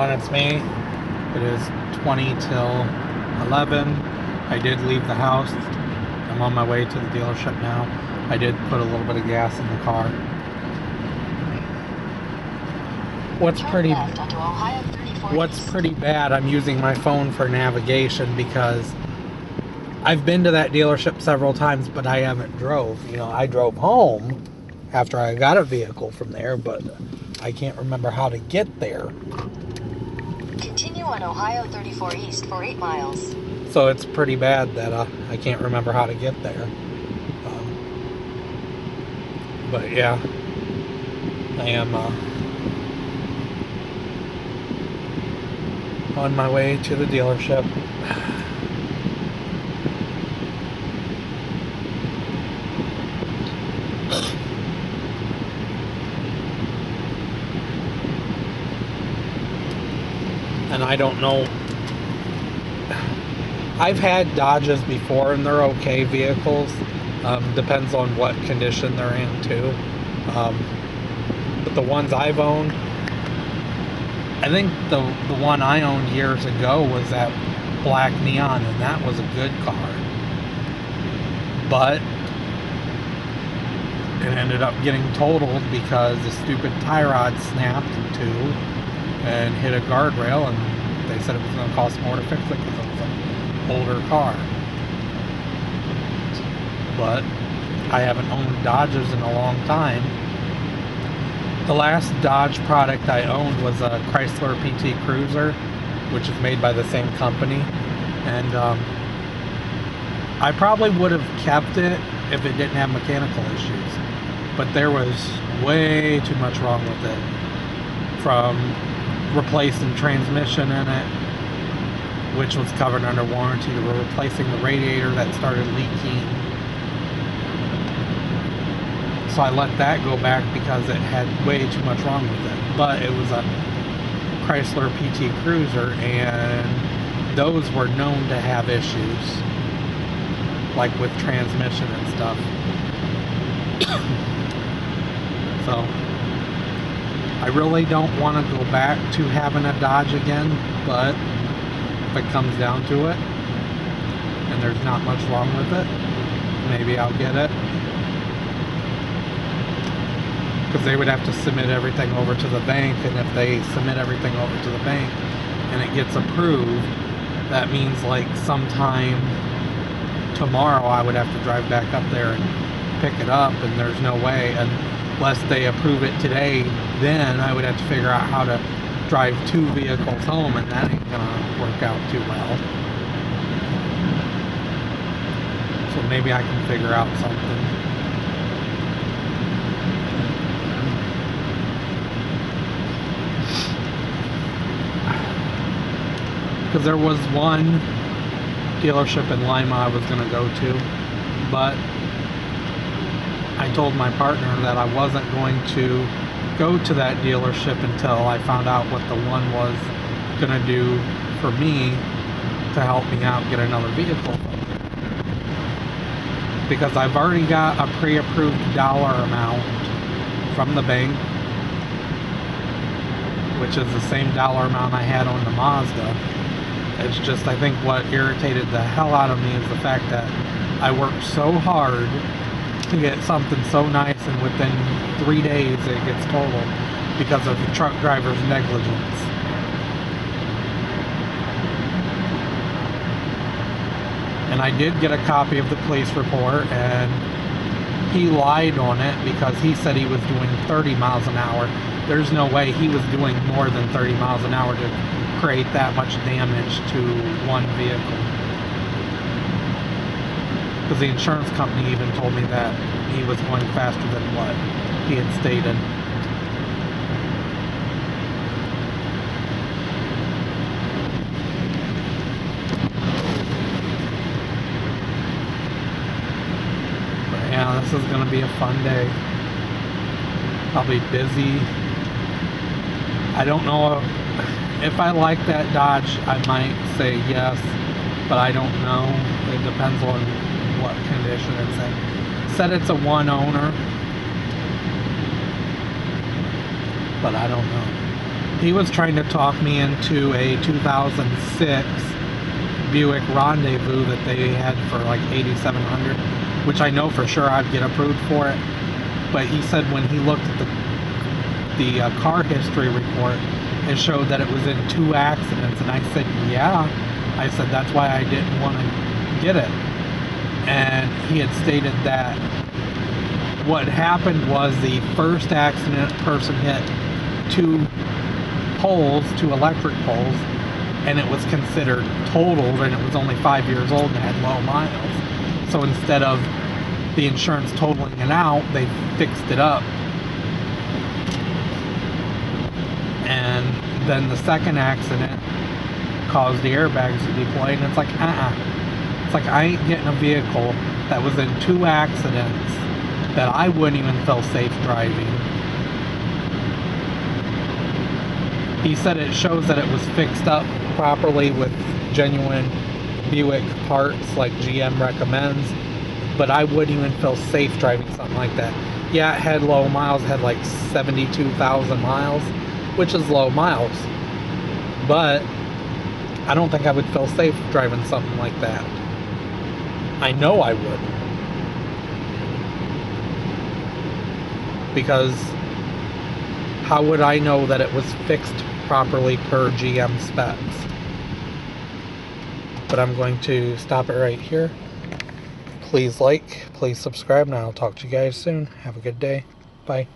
It's me. It is 20 till 11. I did leave the house. I'm on my way to the dealership now. I did put a little bit of gas in the car. What's pretty bad, I'm using my phone for navigation because I've been to that dealership several times, but I haven't drove. I drove home after I got a vehicle from there, but I can't remember how to get there. Continue on Ohio 34 East for 8 miles. So it's pretty bad that I can't remember how to get there. But yeah, I am on my way to the dealership. And I don't know. I've had Dodges before and they're okay vehicles. Depends on what condition they're in too. But the ones I've owned, I think the one I owned years ago was that black neon, and that was a good car. But it ended up getting totaled because the stupid tie rod snapped in two and hit a guardrail, and they said it was going to cost more to fix it because it was an older car. But I haven't owned Dodges in a long time. The last Dodge product I owned was a Chrysler PT Cruiser, which is made by the same company, and I probably would have kept it if it didn't have mechanical issues, but there was way too much wrong with it, from replacing transmission in it, which was covered under warranty, to replacing the radiator that started leaking. So I let that go back because it had way too much wrong with it. But it was a Chrysler PT Cruiser, and those were known to have issues, like with transmission and stuff. So I really don't want to go back to having a Dodge again, but if it comes down to it and there's not much wrong with it, maybe I'll get it. Because they would have to submit everything over to the bank, and if they submit everything over to the bank and it gets approved, that means like sometime tomorrow I would have to drive back up there and pick it up, and there's no way, unless they approve it today, then I would have to figure out how to drive two vehicles home, and that ain't gonna work out too well. So maybe I can figure out something. Because there was one dealership in Lima I was going to go to, but I told my partner that I wasn't going to go to that dealership until I found out what the one was going to do for me to help me out get another vehicle. Because I've already got a pre-approved dollar amount from the bank, which is the same dollar amount I had on the Mazda. It's just, I think what irritated the hell out of me is the fact that I worked so hard to get something so nice, and within 3 days it gets totaled because of the truck driver's negligence. And I did get a copy of the police report, and he lied on it because he said he was doing 30 miles an hour. There's no way he was doing more than 30 miles an hour to create that much damage to one vehicle. Because the insurance company even told me that he was going faster than what he had stated. But yeah, this is going to be a fun day. I'll be busy. I don't know if I like that Dodge. I might say yes, but I don't know. It depends on what condition it's in. It said it's a one owner, but I don't know. He was trying to talk me into a 2006 Buick Rendezvous that they had for like $8,700, which I know for sure I'd get approved for it. But he said when he looked at the car history report, it showed that it was in 2 accidents, and I said, yeah. I said that's why I didn't want to get it. And he had stated that what happened was the first accident person hit 2 poles, 2 electric poles, and it was considered totaled, and it was only 5 years old and had low miles. So instead of the insurance totaling it out, they fixed it up. And then the second accident caused the airbags to deploy, and it's like, It's like, I ain't getting a vehicle that was in 2 accidents that I wouldn't even feel safe driving. He said it shows that it was fixed up properly with genuine Buick parts like GM recommends, but I wouldn't even feel safe driving something like that. Yeah, it had low miles, it had like 72,000 miles, which is low miles, but I don't think I would feel safe driving something like that. I know I would. Because how would I know that it was fixed properly per GM specs? But I'm going to stop it right here. Please like, please subscribe, and I'll talk to you guys soon. Have a good day. Bye.